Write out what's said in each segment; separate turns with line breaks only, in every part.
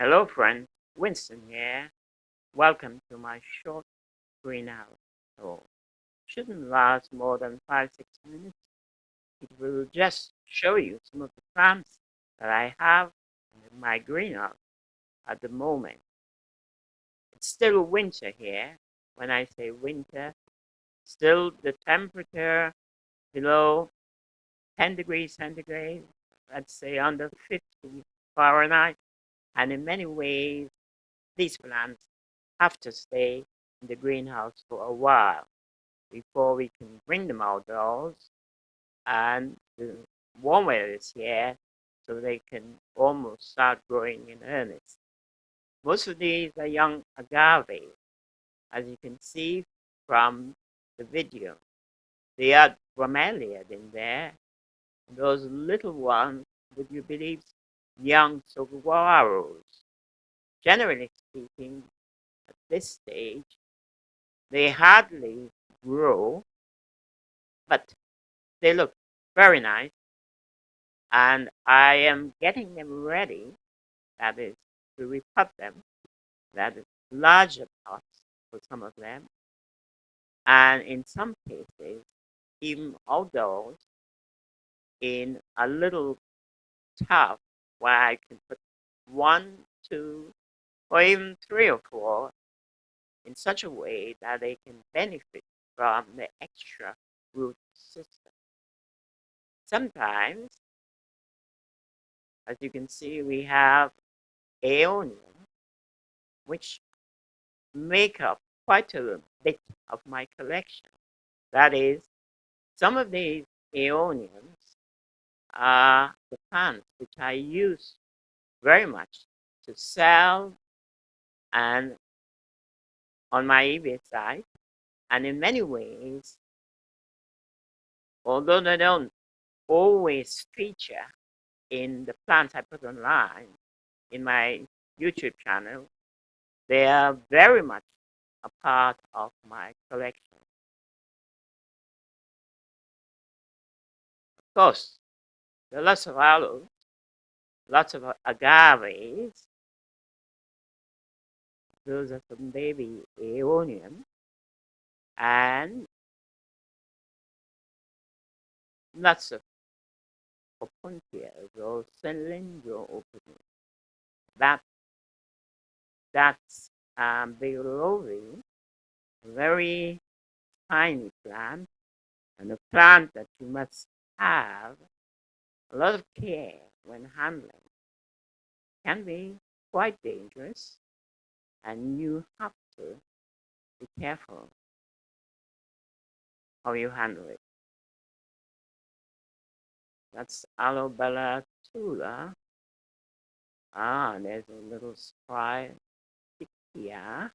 Hello friends, Winston here. Welcome to my short greenhouse tour. Shouldn't last more than 5-6 minutes. It will just show you some of the plants that I have in my greenhouse at the moment. It's still winter here. When I say winter, still the temperature below 10 degrees centigrade, let's say under 50 Fahrenheit, and in many ways these plants have to stay in the greenhouse for a while before we can bring them outdoors and the warm weather is here so they can almost start growing in earnest. Most of these are young agave, as you can see from the video. They are bromeliad in there. Those little ones, would you believe, young saguaros. Generally speaking, at this stage, they hardly grow, but they look very nice. And I am getting them ready, that is, to repot them, that is, larger pots for some of them. And in some cases, even outdoors, in a little tub where I can put 1, 2, or even 3 or 4 in such a way that they can benefit from the extra root system. Sometimes, as you can see, we have aeonium, which make up quite a bit of my collection. That is, some of these aeoniums are the plants which I use very much to sell and on my eBay site, and in many ways, although they don't always feature in the plants I put online in my YouTube channel, they are very much a part of my collection. Of course, there are lots of aloes, lots of agaves. Those are some baby aeonium, and lots of opuntias or Cylindropuntia. That's bigelovii, a very tiny plant, and a plant that you must have a lot of care when handling. Can be quite dangerous, and you have to be careful how you handle it. That's Aloe Bella Tula. There's a little spry here.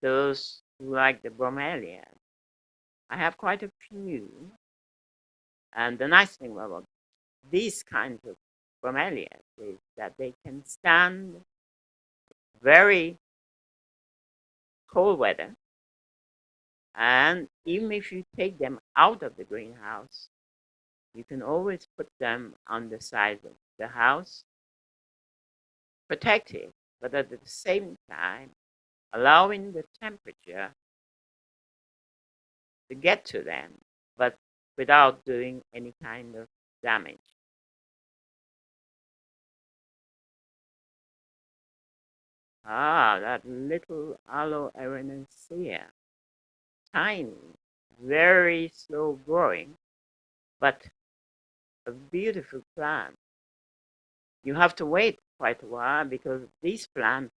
Those who like the bromeliad. I have quite a few. And the nice thing about these kinds of bromeliads is that they can stand very cold weather. And even if you take them out of the greenhouse, you can always put them on the side of the house, protected, but at the same time, allowing the temperature to get to them, but without doing any kind of damage. That little aloe arenacea, tiny, very slow growing, but a beautiful plant. You have to wait quite a while because these plants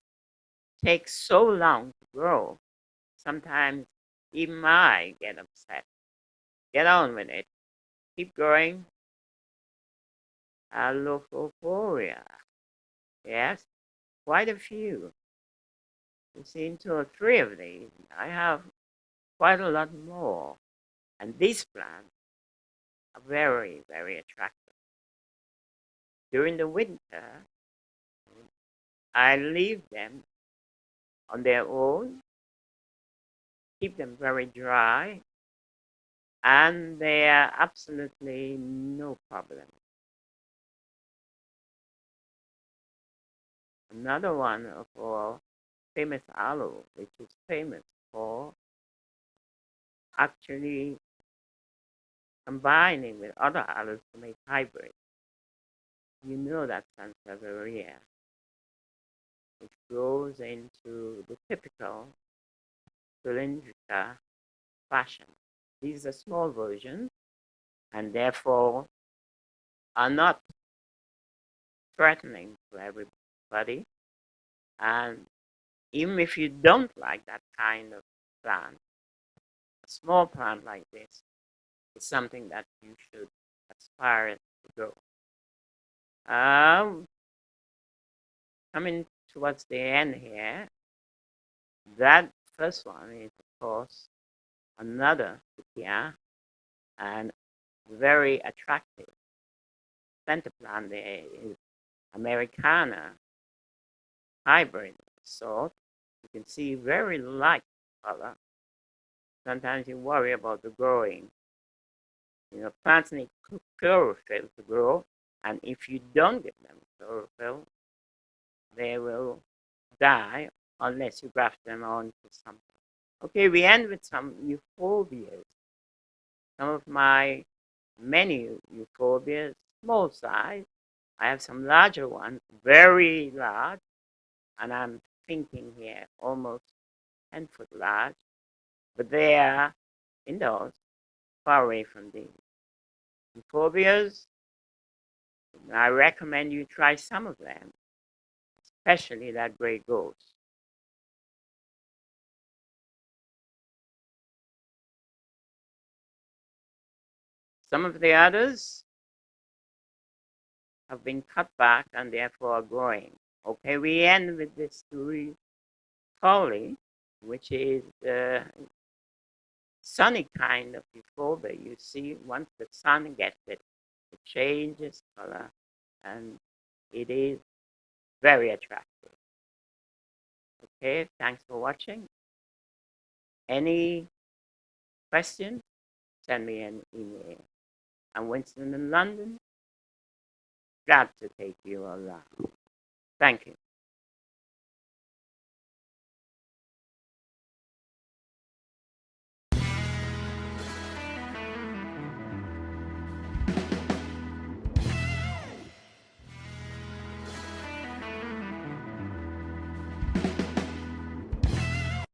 take so long to grow. Sometimes even I get upset. Get on with it. Keep growing. Lophophora. Yes, quite a few. You've seen 2 or 3 of these. I have quite a lot more. And these plants are very, very attractive. During the winter, I leave them on their own, keep them very dry, and they are absolutely no problem. another one of our famous aloe, which is famous for actually combining with other aloes to make hybrids. You know that Sansevieria, which grows into the typical cylindrica fashion. These are small versions and therefore are not threatening to everybody. And even if you don't like that kind of plant, a small plant like this is something that you should aspire to grow. Coming towards the end here, that first one is, of course, another Fuchsia and very attractive center plant there is Americana hybrid sort. You can see very light color. Sometimes you worry about the growing. You know, plants need chlorophyll to grow, and if you don't give them chlorophyll, they will die unless you graft them onto something. Okay, we end with some euphorbias. Some of my many euphorbias, small size. I have some larger ones, very large, and I'm thinking here almost 10-foot large, but they are indoors, far away from these. Euphobias, I recommend you try some of them, especially that gray ghost. Some of the others have been cut back and therefore are growing. Okay, we end with this folly, which is the sunny kind of euphorbia. You see, once the sun gets it, it changes color and it is very attractive. Okay, thanks for watching. Any questions? Send me an email. I'm Winston in London. Glad to take you around. Thank you.